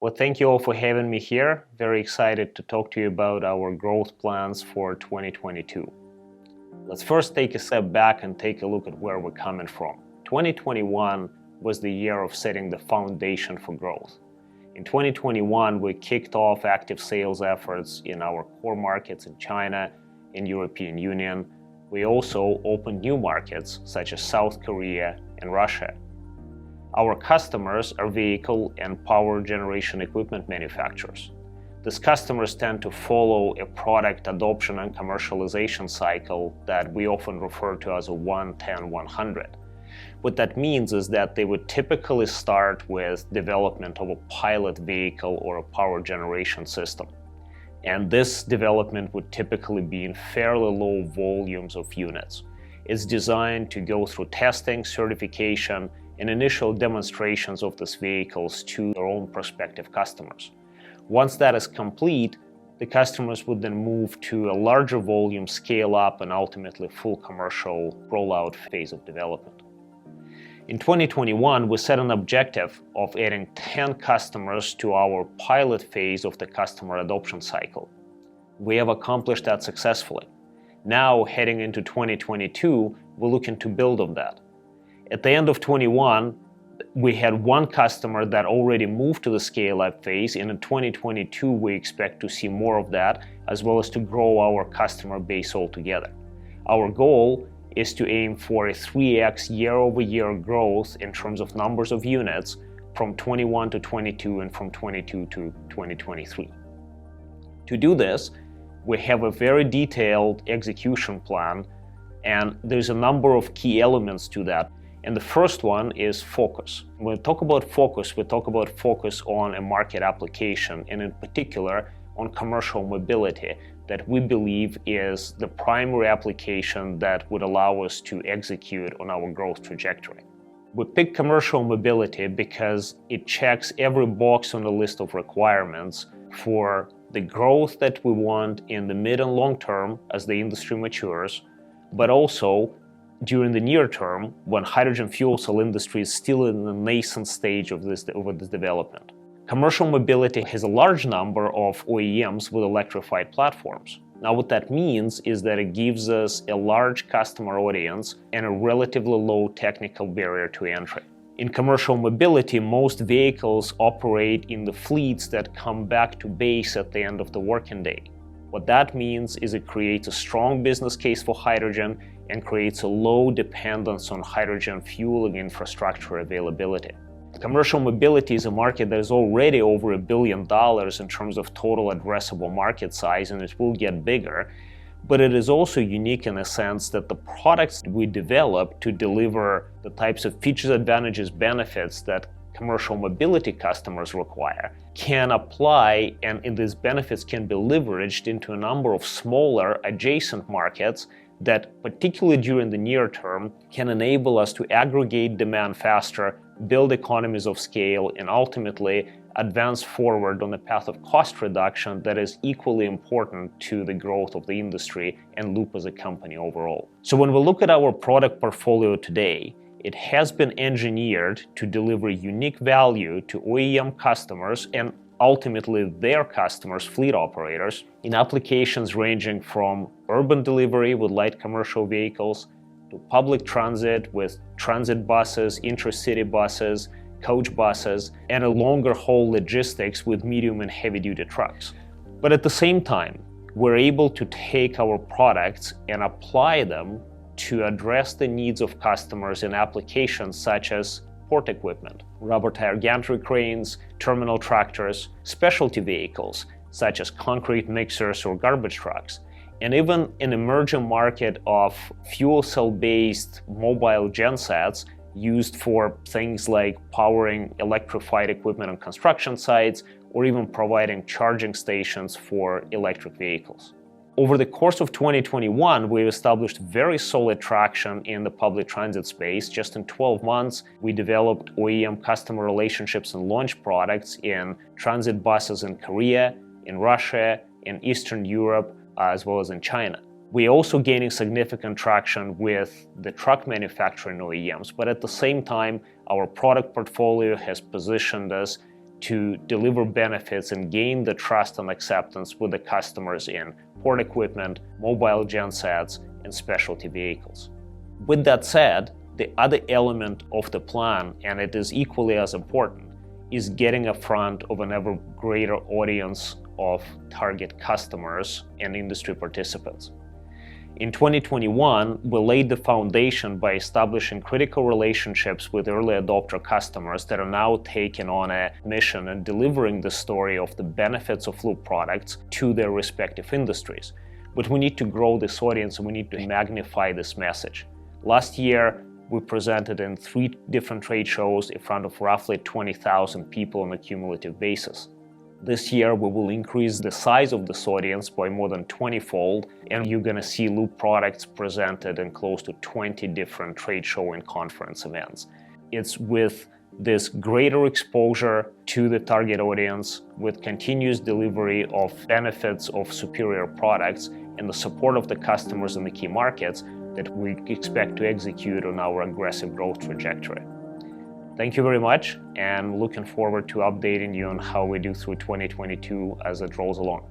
Well, thank you all for having me here. Very excited to talk to you about our growth plans for 2022. Let's first take a step back and take a look at where we're coming from. 2021 was the year of setting the foundation for growth. In 2021, we kicked off active sales efforts in our core markets in China and European Union. We also opened new markets such as South Korea and Russia. Our customers are vehicle and power generation equipment manufacturers. These customers tend to follow a product adoption and commercialization cycle that we often refer to as a 1-10-100. What that means is that they would typically start with development of a pilot vehicle or a power generation system. And this development would typically be in fairly low volumes of units. It's designed to go through testing, certification, and initial demonstrations of these vehicles to their own prospective customers. Once that is complete, the customers would then move to a larger volume scale-up and ultimately full commercial rollout phase of development. In 2021, we set an objective of adding 10 customers to our pilot phase of the customer adoption cycle. We have accomplished that successfully. Now, heading into 2022, we're looking to build on that. At the end of 21, we had one customer that already moved to the scale-up phase, and in 2022, we expect to see more of that, as well as to grow our customer base altogether. Our goal is to aim for a 3x year-over-year growth in terms of numbers of units from 21 to 22 and from 22 to 2023. To do this, we have a very detailed execution plan, and there's a number of key elements to that. And the first one is focus. When we talk about focus on a market application, and in particular on commercial mobility, that we believe is the primary application that would allow us to execute on our growth trajectory. We picked commercial mobility because it checks every box on the list of requirements for the growth that we want in the mid and long term as the industry matures, but also during the near term when hydrogen fuel cell industry is still in the nascent stage of this development. Commercial mobility has a large number of OEMs with electrified platforms. Now, what that means is that it gives us a large customer audience and a relatively low technical barrier to entry. In commercial mobility, most vehicles operate in the fleets that come back to base at the end of the working day. What that means is it creates a strong business case for hydrogen and creates a low dependence on hydrogen fueling infrastructure availability. Commercial mobility is a market that is already over $1 billion in terms of total addressable market size, and it will get bigger. But it is also unique in a sense that the products we develop to deliver the types of features, advantages, benefits that commercial mobility customers require can apply, and these benefits can be leveraged into a number of smaller adjacent markets that, particularly during the near term, can enable us to aggregate demand faster, build economies of scale, and ultimately advance forward on the path of cost reduction that is equally important to the growth of the industry and Loop as a company overall. So when we look at our product portfolio today, it has been engineered to deliver unique value to OEM customers and ultimately their customers, fleet operators, in applications ranging from urban delivery with light commercial vehicles to public transit with transit buses, intercity buses, coach buses, and a longer haul logistics with medium and heavy-duty trucks. But at the same time, we're able to take our products and apply them to address the needs of customers in applications such as port equipment, rubber tire gantry cranes, terminal tractors, specialty vehicles such as concrete mixers or garbage trucks, and even an emerging market of fuel cell-based mobile gensets used for things like powering electrified equipment on construction sites or even providing charging stations for electric vehicles. Over the course of 2021, we've established very solid traction in the public transit space. Just in 12 months, we developed OEM customer relationships and launched products in transit buses in Korea, in Russia, in Eastern Europe, as well as in China. We're also gaining significant traction with the truck manufacturing OEMs, but at the same time, our product portfolio has positioned us to deliver benefits and gain the trust and acceptance with the customers in port equipment, mobile gensets, and specialty vehicles. With that said, the other element of the plan, and it is equally as important, is getting in front of an ever greater audience of target customers and industry participants. In 2021, we laid the foundation by establishing critical relationships with early adopter customers that are now taking on a mission and delivering the story of the benefits of Loop products to their respective industries. But we need to grow this audience and we need to magnify this message. Last year, we presented in 3 different trade shows in front of roughly 20,000 people on a cumulative basis. This year, we will increase the size of this audience by more than 20-fold, and you're going to see Loop products presented in close to 20 different trade show and conference events. It's with this greater exposure to the target audience, with continuous delivery of benefits of superior products, and the support of the customers in the key markets that we expect to execute on our aggressive growth trajectory. Thank you very much, and looking forward to updating you on how we do through 2022 as it rolls along.